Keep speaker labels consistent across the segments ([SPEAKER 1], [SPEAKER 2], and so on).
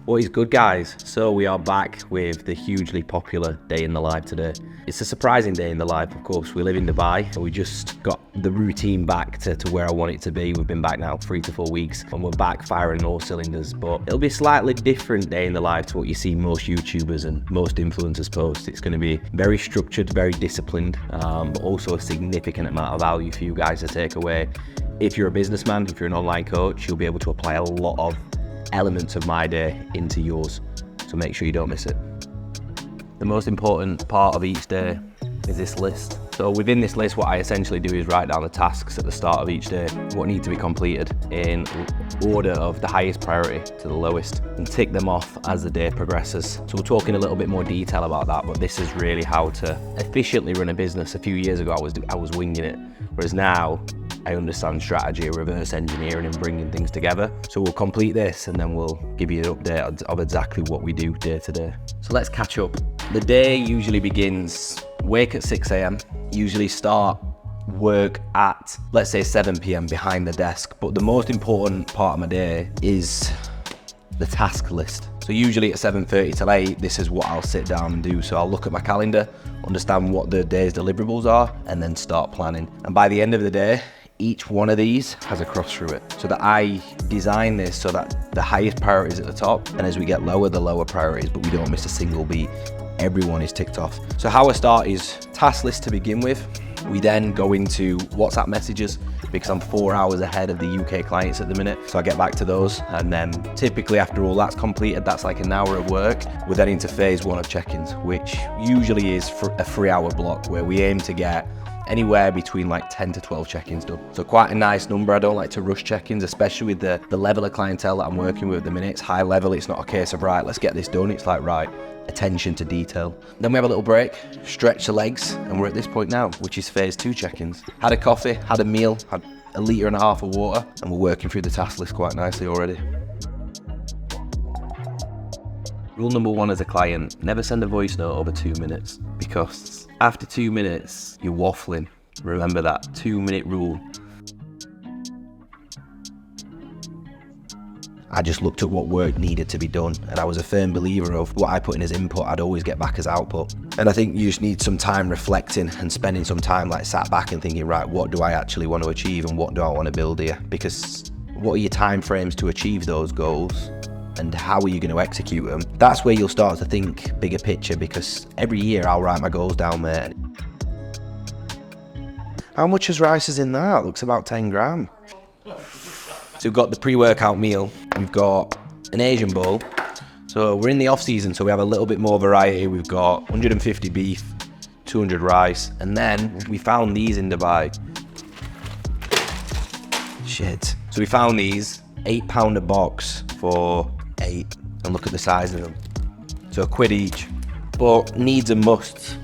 [SPEAKER 1] What is good, guys? So we are back with the hugely popular day in the life today. It's a surprising day in the life, of course. We live in Dubai. We just got the routine back to where I want it to be. We've been back now 3 to 4 weeks and we're back firing all cylinders. But it'll be a slightly different day in the life to what you see most YouTubers and most influencers post. It's going to be very structured, very disciplined, but also a significant amount of value for you guys to take away. If you're a businessman, if you're an online coach, you'll be able to apply a lot of elements of my day into yours, so make sure you don't miss it. The most important part of each day is this list. So within this list, what I essentially do is write down the tasks at the start of each day, what need to be completed in order of the highest priority to the lowest, and tick them off as the day progresses. So we'll talk in a little bit more detail about that, but this is really how to efficiently run a business. A few years ago, I was winging it, whereas now I understand strategy, reverse engineering and bringing things together. So we'll complete this and then we'll give you an update of exactly what we do day to day. So let's catch up. The day usually begins, wake at 6 a.m, usually start work at, let's say 7 p.m. behind the desk. But the most important part of my day is the task list. So usually at 7:30 till 8, this is what I'll sit down and do. So I'll look at my calendar, understand what the day's deliverables are, and then start planning. And by the end of the day, each one of these has a cross through it. So that I design this so that the highest priority is at the top, and as we get lower, the lower priorities, but we don't miss a single beat. Everyone is ticked off. So how I start is task list to begin with. We then go into WhatsApp messages because I'm 4 hours ahead of the UK clients at the minute. So I get back to those. And then typically after all that's completed, that's like an hour of work. We're then into phase 1 of check-ins, which usually is for a 3-hour block where we aim to get anywhere between like 10 to 12 check-ins done. So quite a nice number. I don't like to rush check-ins, especially with the level of clientele that I'm working with at the minute. It's high level. It's not a case of, right, let's get this done. It's like, right, attention to detail. Then we have a little break, stretch the legs, and we're at this point now, which is phase 2 check-ins. Had a coffee, had a meal, had a litre and a half of water, and we're working through the task list quite nicely already. Rule number 1 as a client, never send a voice note over 2 minutes, because after 2 minutes, you're waffling. Remember that 2-minute rule. I just looked at what work needed to be done, and I was a firm believer of what I put in as input, I'd always get back as output. And I think you just need some time reflecting and spending some time like sat back and thinking, right, what do I actually want to achieve and what do I want to build here? Because what are your time frames to achieve those goals? And how are you going to execute them? That's where you'll start to think bigger picture, because every year I'll write my goals down there. How much as rice is in that? Looks about 10 gram. So we've got the pre-workout meal. We've got an Asian bowl. So we're in the off season, so we have a little bit more variety. We've got 150 beef, 200 rice. And then we found these in Dubai. Shit. So we found these, £8 a box for 8, and look at the size of them. So £1 each, but needs and musts.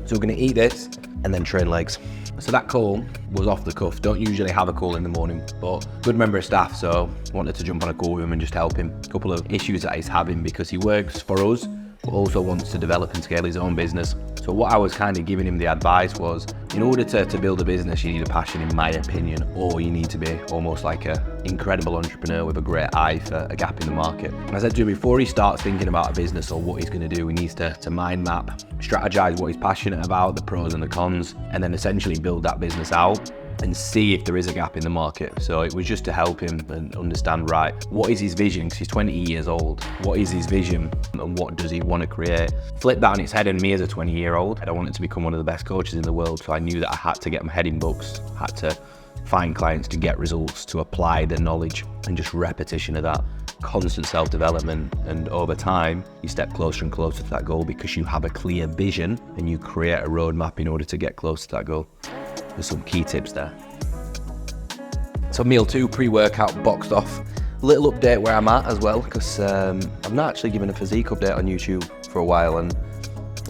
[SPEAKER 1] So we're gonna eat this and then train legs. So that call was off the cuff. Don't usually have a call in the morning, but good member of staff, so wanted to jump on a call with him and just help him. A couple of issues that he's having because he works for us, but also wants to develop and scale his own business. So what I was kind of giving him the advice was, in order to build a business, you need a passion, in my opinion, or you need to be almost like an incredible entrepreneur with a great eye for a gap in the market. And I said to him, before he starts thinking about a business or what he's going to do, he needs to mind map, strategize what he's passionate about, the pros and the cons, and then essentially build that business out and see if there is a gap in the market. So it was just to help him and understand, right, what is his vision? Because he's 20 years old. What is his vision and what does he want to create? Flip that on its head, and me as a 20-year-old, I wanted to become one of the best coaches in the world. So I knew that I had to get my head in books, had to find clients to get results, to apply the knowledge, and just repetition of that. Constant self-development, and over time you step closer and closer to that goal because you have a clear vision and you create a roadmap in order to get close to that goal. There's some key tips there. So meal 2, pre-workout boxed off. Little update where I'm at as well, because I've not actually given a physique update on YouTube for a while, and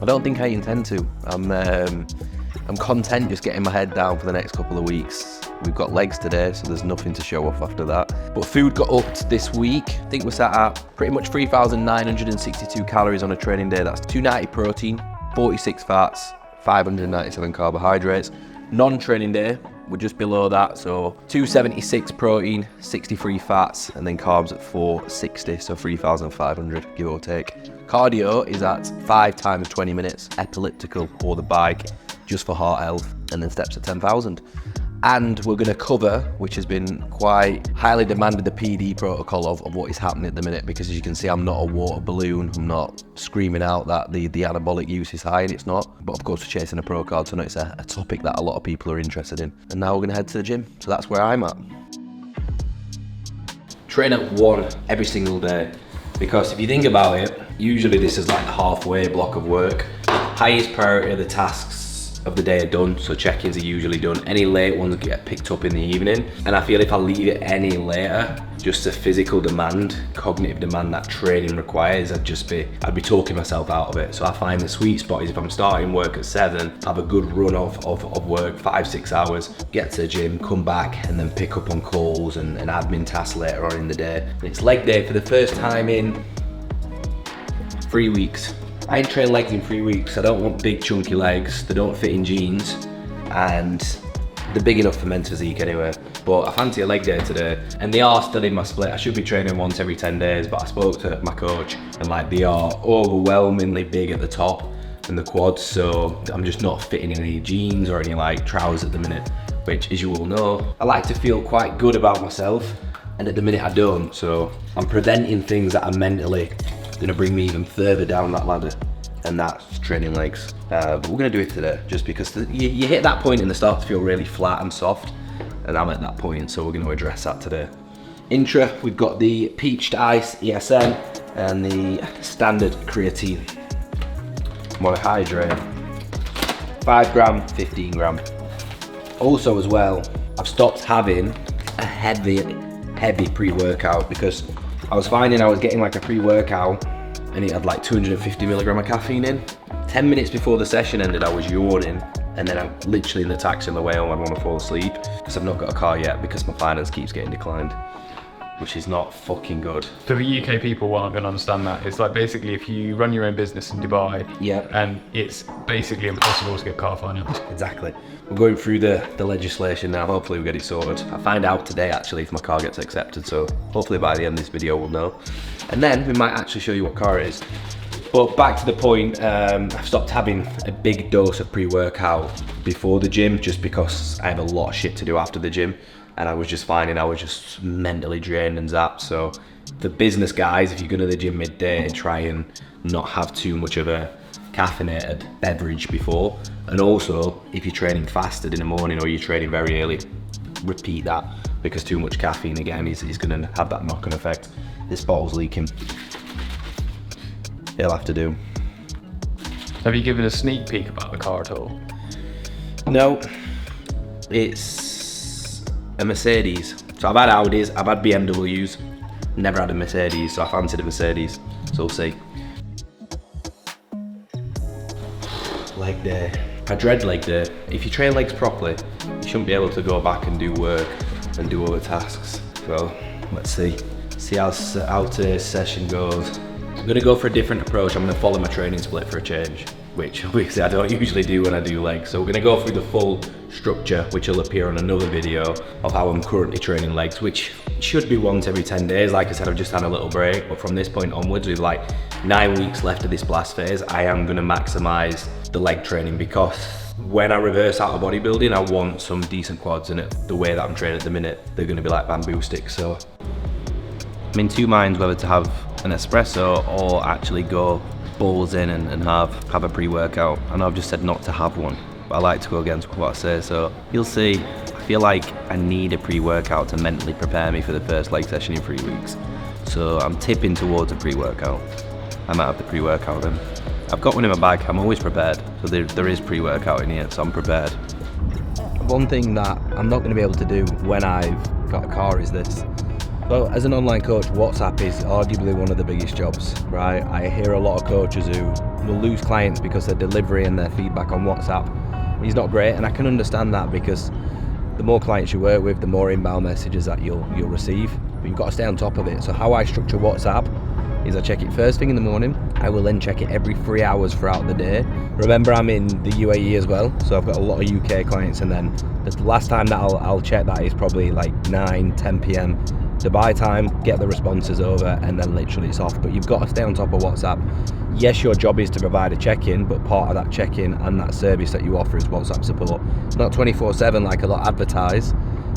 [SPEAKER 1] I don't think I intend to. I'm content just getting my head down for the next couple of weeks. We've got legs today, so there's nothing to show off after that. But food got upped this week. I think we're sat at pretty much 3,962 calories on a training day. That's 290 protein, 46 fats, 597 carbohydrates. Non-training day, we're just below that. So 276 protein, 63 fats, and then carbs at 460, so 3,500 give or take. Cardio is at 5 times 20 minutes, elliptical or the bike, just for heart health, and then steps at 10,000. And we're going to cover, which has been quite highly demanded, the PD protocol of what is happening at the minute, because as you can see, I'm not a water balloon. I'm not screaming out that the anabolic use is high, and it's not. But of course, we're chasing a pro card, so I know it's a topic that a lot of people are interested in. And now we're going to head to the gym. So that's where I'm at. Train at 1 every single day, because if you think about it, usually this is like the halfway block of work. Highest priority of the tasks of the day are done, so check-ins are usually done. Any late ones get picked up in the evening, and I feel if I leave it any later, just the physical demand, cognitive demand that training requires, I'd be talking myself out of it. So I find the sweet spot is if I'm starting work at 7, have a good run of work, 5-6 hours, get to the gym, come back, and then pick up on calls and admin tasks later on in the day. And it's leg day for the first time in 3 weeks. I ain't trained legs in 3 weeks. I don't want big chunky legs. They don't fit in jeans, and they're big enough for men's physique anyway. But I fancy a leg day today, and they are still in my split. I should be training once every 10 days, but I spoke to my coach, and like they are overwhelmingly big at the top and the quads, so I'm just not fitting in any jeans or any like trousers at the minute, which, as you all know, I like to feel quite good about myself, and at the minute I don't. So I'm preventing things that are mentally gonna bring me even further down that ladder, and that's training legs. But we're gonna do it today, just because you hit that point and they start to feel really flat and soft, and I'm at that point, so we're gonna address that today. Intra, we've got the Peached Ice ESN and the standard creatine. Monohydrate, 5 gram, 15 gram. Also as well, I've stopped having a heavy pre-workout, because I was finding I was getting like a pre-workout and it had like 250 milligram of caffeine in. 10 minutes before the session ended, I was yawning, and then I'm literally in the taxi on the way home, I'd want to fall asleep, because I've not got a car yet, because my finance keeps getting declined, which is not fucking good.
[SPEAKER 2] For the UK people aren't going to understand that. It's like basically if you run your own business in Dubai, and it's basically impossible to get car finance.
[SPEAKER 1] Exactly. We're going through the legislation now, hopefully we get it sorted. I find out today actually if my car gets accepted, so hopefully by the end of this video we'll know. And then we might actually show you what car it is. But back to the point, I've stopped having a big dose of pre-workout before the gym, just because I have a lot of shit to do after the gym. And I was just finding I was just mentally drained and zapped. So for business guys, if you go to the gym midday, try and not have too much of a caffeinated beverage before. And also, if you're training fasted in the morning or you're training very early, repeat that, because too much caffeine again is going to have that knock-on effect. This bottle's leaking. It'll have to do.
[SPEAKER 2] Have you given a sneak peek about the car at all?
[SPEAKER 1] No, it's a Mercedes. So I've had Audis, I've had BMWs, never had a Mercedes, so I fancied a Mercedes, so we'll see. Leg day. I dread leg day. If you train legs properly, you shouldn't be able to go back and do work and do other tasks. Well, let's see how today's session goes. I'm gonna go for a different approach. I'm gonna follow my training split for a change, which obviously I don't usually do when I do legs. So we're gonna go through the full structure, which will appear on another video of how I'm currently training legs, which should be once every 10 days. Like I said, I've just had a little break, but from this point onwards, with like 9 weeks left of this blast phase, I am gonna maximize the leg training, because when I reverse out of bodybuilding, I want some decent quads in it. The way that I'm training at the minute, they're gonna be like bamboo sticks. So I'm in two minds whether to have an espresso or actually go balls in and have a pre-workout. I know I've just said not to have one, but I like to go against what I say, so you'll see. I feel like I need a pre-workout to mentally prepare me for the first leg session in 3 weeks. So I'm tipping towards a pre-workout. I might have the pre-workout then. I've got one in my bag, I'm always prepared. So there is pre-workout in here, so I'm prepared. One thing that I'm not going to be able to do when I've got a car is this. So as an online coach, WhatsApp is arguably one of the biggest jobs, right? I hear a lot of coaches who will lose clients because their delivery and their feedback on WhatsApp is not great, and I can understand that, because the more clients you work with, the more inbound messages that you'll receive, but you've got to stay on top of it. So how I structure WhatsApp is I check it first thing in the morning. I will then check it every 3 hours throughout the day. Remember, I'm in the UAE as well, so I've got a lot of UK clients, and then the last time that I'll check that is probably like 9, 10 p.m. Dubai time, get the responses over, and then literally it's off. But you've got to stay on top of WhatsApp. Yes, your job is to provide a check-in, but part of that check-in and that service that you offer is WhatsApp support. It's not 24/7 like a lot advertise,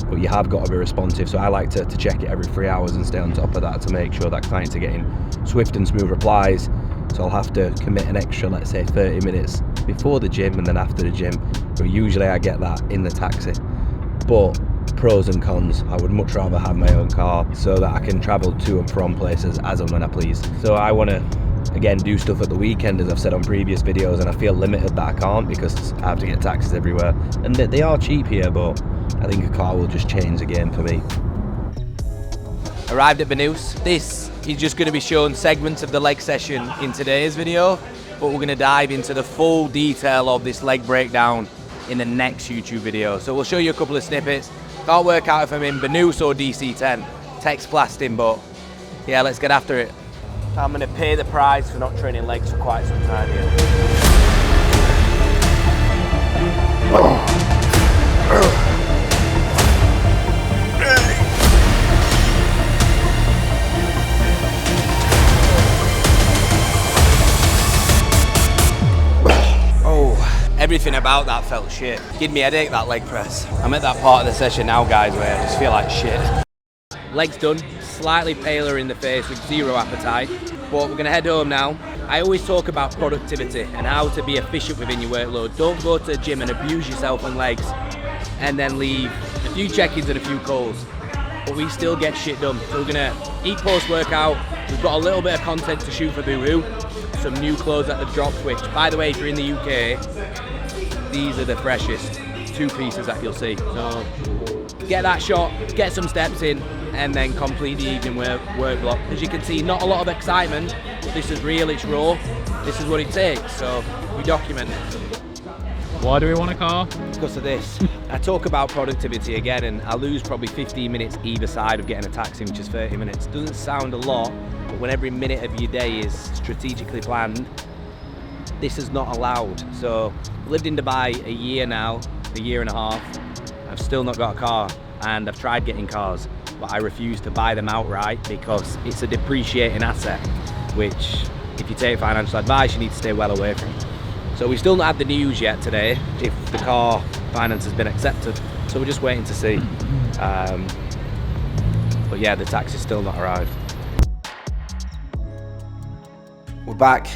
[SPEAKER 1] but you have got to be responsive. So I like to check it every 3 hours and stay on top of that to make sure that clients are getting swift and smooth replies. So I'll have to commit an extra, let's say 30 minutes before the gym and then after the gym. But usually I get that in the taxi. But pros and cons, I would much rather have my own car so that I can travel to and from places as and when I please. So I want to, again, do stuff at the weekend, as I've said on previous videos, and I feel limited that I can't because I have to get taxis everywhere. And they are cheap here, but I think a car will just change the game for me. Arrived at Banús. This is just going to be showing segments of the leg session in today's video, but we're going to dive into the full detail of this leg breakdown in the next YouTube video. So we'll show you a couple of snippets. Can't work out if I'm in Banús or DC10. Text blasting, but yeah, let's get after it. I'm going to pay the price for not training legs for quite some time here. Everything about that felt shit. Give me a headache, that leg press. I'm at that part of the session now, guys, where I just feel like shit. Legs done, slightly paler in the face with zero appetite, but we're gonna head home now. I always talk about productivity and how to be efficient within your workload. Don't go to the gym and abuse yourself on legs and then leave a few check-ins and a few calls. But we still get shit done. So we're gonna eat post-workout. We've got a little bit of content to shoot for Boohoo. Some new clothes that have dropped, which, by the way, if you're in the UK, these are the freshest 2 pieces that you'll see. So get that shot, get some steps in, and then complete the evening work block. As you can see, not a lot of excitement, but this is real, it's raw. This is what it takes, so we document it.
[SPEAKER 2] Why do we want a car?
[SPEAKER 1] Because of this. I talk about productivity again, and I lose probably 15 minutes either side of getting a taxi, which is 30 minutes. Doesn't sound a lot, but when every minute of your day is strategically planned, this is not allowed. So I've lived in Dubai a year now, a year and a half. I've still not got a car, and I've tried getting cars, but I refuse to buy them outright because it's a depreciating asset, which if you take financial advice, you need to stay well away from. So we still not had the news yet today if the car finance has been accepted. So we're just waiting to see. But yeah, the taxi's still not arrived. We're back,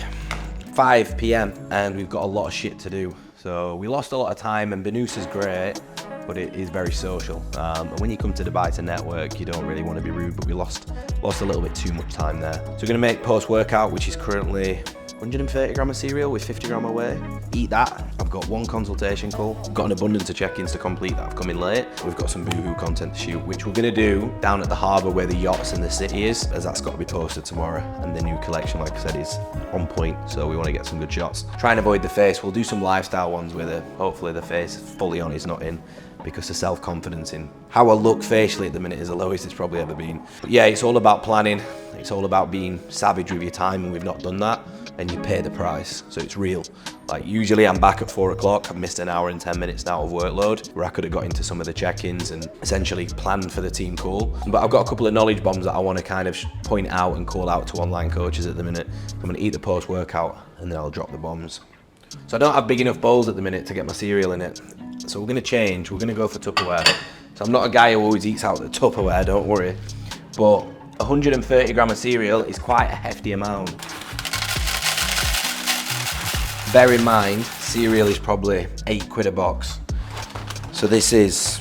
[SPEAKER 1] 5 p.m, and we've got a lot of shit to do. So we lost a lot of time, and Banús is great, but it is very social. And when you come to Dubai to network, you don't really want to be rude, but we lost a little bit too much time there. So we're gonna make post-workout, which is currently 130 gram of cereal with 50 gram away. Eat that. I've got 1 consultation call. Got an abundance of check-ins to complete that have come in late. We've got some Boohoo content to shoot, which we're gonna do down at the harbour where the yachts and the city is, as that's got to be posted tomorrow. And the new collection, like I said, is on point, so we want to get some good shots. Try and avoid the face. We'll do some lifestyle ones with it. Hopefully the face fully on is not in, because the self-confidence in how I look facially at the minute is the lowest it's probably ever been. But yeah, it's all about planning. It's all about being savage with your time, and we've not done that, and you pay the price. So it's real. Like usually I'm back at 4 o'clock. I've missed an hour and 10 minutes now of workload where I could have got into some of the check-ins and essentially planned for the team call. But I've got a couple of knowledge bombs that I want to kind of point out and call out to online coaches at the minute. I'm going to eat the post-workout and then I'll drop the bombs. So I don't have big enough bowls at the minute to get my cereal in it. So we're going to change. We're going to go for Tupperware. So I'm not a guy who always eats out the Tupperware, don't worry. But 130 gram of cereal is quite a hefty amount. Bear in mind, cereal is probably £8 a box. So this is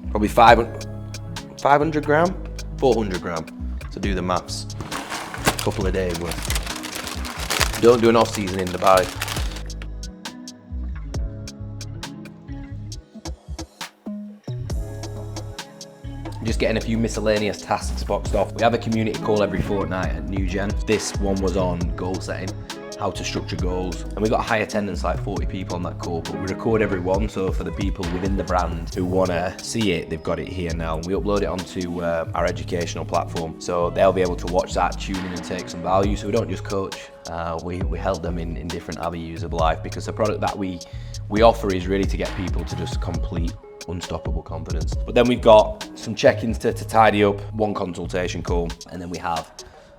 [SPEAKER 1] probably 500 gram, 400 gram. So do the maths. A couple of days worth. Don't do an off season in Dubai. Just getting a few miscellaneous tasks boxed off. We have a community call every fortnight at New Gen. This one was on goal setting. how to structure goals. And we got a high attendance, like 40 people on that call, but we record every one. So for the people within the brand who want to see it, they've got it here now. We upload it onto our educational platform. So they'll be able to watch that, tune in and take some value. So we don't just coach, we help them in different avenues of life, because the product that we offer is really to get people to just complete unstoppable confidence. But then we've got some check-ins to tidy up, one consultation call, and then we have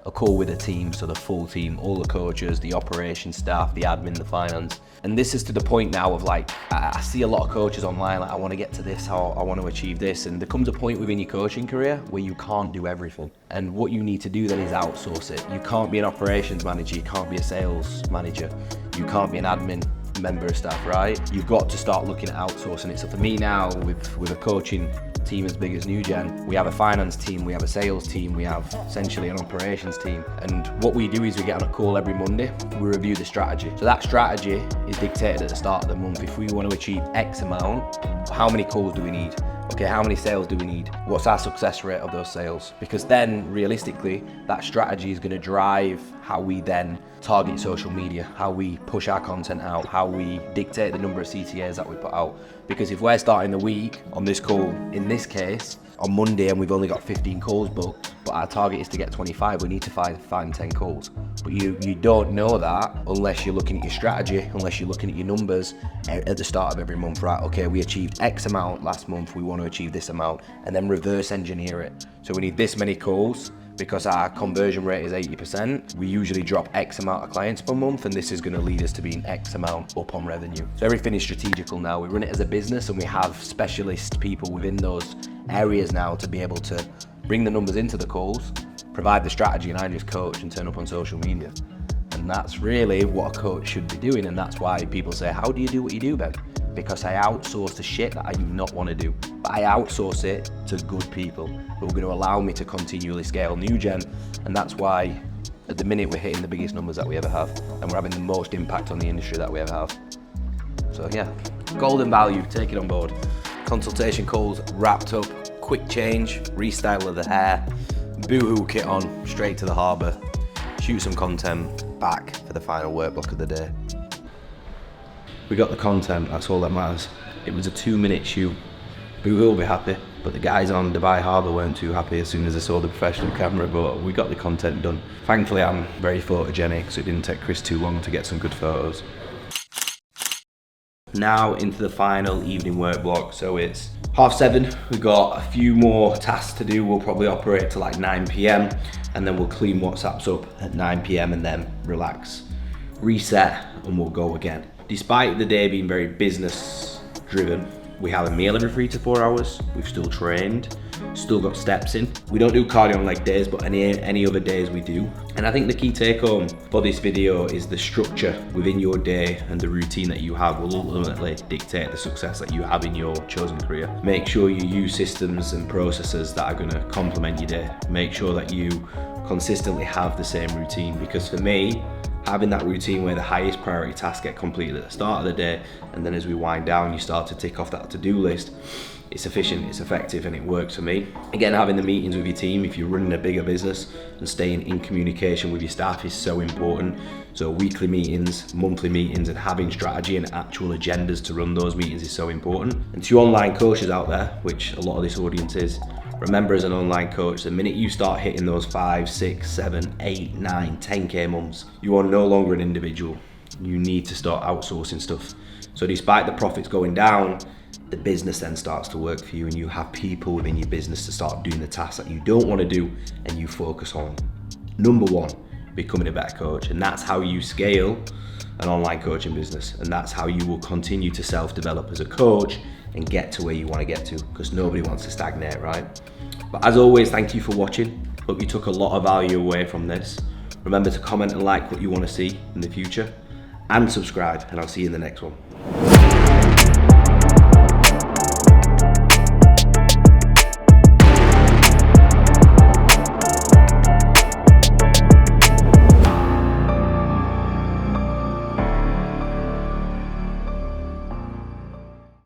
[SPEAKER 1] a call with a team, so the full team, all the coaches, the operations staff, the admin, the finance. And this is to the point now of like, I see a lot of coaches online, like I want to get to this, I want to achieve this. And there comes a point within your coaching career where you can't do everything. And what you need to do then is outsource it. You can't be an operations manager, you can't be a sales manager, you can't be an admin member of staff, right? You've got to start looking at outsourcing it. So for me now, with a coaching team as big as New Gen, we have a finance team, we have a sales team, we have essentially an operations team. And what we do is we get on a call every Monday, we review the strategy. So that strategy is dictated at the start of the month. If we want to achieve X amount, how many calls do we need? Okay, how many sales do we need? What's our success rate of those sales? Because then realistically, that strategy is going to drive how we then target social media, how we push our content out, how we dictate the number of CTAs that we put out. Because if we're starting the week on this call, in this case, on Monday, and we've only got 15 calls booked, but our target is to get 25, we need to find 10 calls. But you don't know that unless you're looking at your strategy, unless you're looking at your numbers at the start of every month, right? Okay, we achieved X amount last month, we want to achieve this amount, and then reverse engineer it. So we need this many calls, because our conversion rate is 80%, we usually drop X amount of clients per month, and this is going to lead us to being X amount up on revenue. So everything is strategical now. We run it as a business, and we have specialist people within those areas now to be able to bring the numbers into the calls, provide the strategy, and I just coach and turn up on social media. And that's really what a coach should be doing, and that's why people say, how do you do what you do, Ben? Because I outsource the shit that I do not want to do. But I outsource it to good people who are going to allow me to continually scale New Gen. And that's why at the minute we're hitting the biggest numbers that we ever have, and we're having the most impact on the industry that we ever have. So yeah, golden value, take it on board. Consultation calls wrapped up, quick change, restyle of the hair, boohoo kit on, straight to the harbour, shoot some content, back for the final work block of the day. We got the content, that's all that matters. It was a 2-minute shoot. Boohoo will be happy, but the guys on Dubai Harbour weren't too happy as soon as they saw the professional camera, but we got the content done. Thankfully, I'm very photogenic, so it didn't take Chris too long to get some good photos. Now into the final evening work block, so it's 7:30. We've got a few more tasks to do. We'll probably operate till like 9 PM, and then we'll clean WhatsApps up at 9 PM and then relax, reset, and we'll go again. Despite the day being very business driven, we have a meal every 3 to 4 hours. We've still trained, still got steps in. We don't do cardio on leg days, but any other days we do. And I think the key take home for this video is the structure within your day and the routine that you have will ultimately dictate the success that you have in your chosen career. Make sure you use systems and processes that are gonna complement your day. Make sure that you consistently have the same routine, because for me, having that routine where the highest priority tasks get completed at the start of the day, and then as we wind down, you start to tick off that to-do list. It's efficient, it's effective, and it works for me. Again, having the meetings with your team, if you're running a bigger business, and staying in communication with your staff is so important. So weekly meetings, monthly meetings, and having strategy and actual agendas to run those meetings is so important. And to you online coaches out there, which a lot of this audience is, remember, as an online coach, the minute you start hitting those 5, 6, 7, 8, 9, 10K months, you are no longer an individual. You need to start outsourcing stuff. So despite the profits going down, the business then starts to work for you, and you have people within your business to start doing the tasks that you don't want to do, and you focus on, number one, becoming a better coach. And that's how you scale an online coaching business, and that's how you will continue to self-develop as a coach and get to where you want to get to, because nobody wants to stagnate, right? But as always, thank you for watching. Hope you took a lot of value away from this. Remember to comment and like what you want to see in the future, and subscribe, and I'll see you in the next one.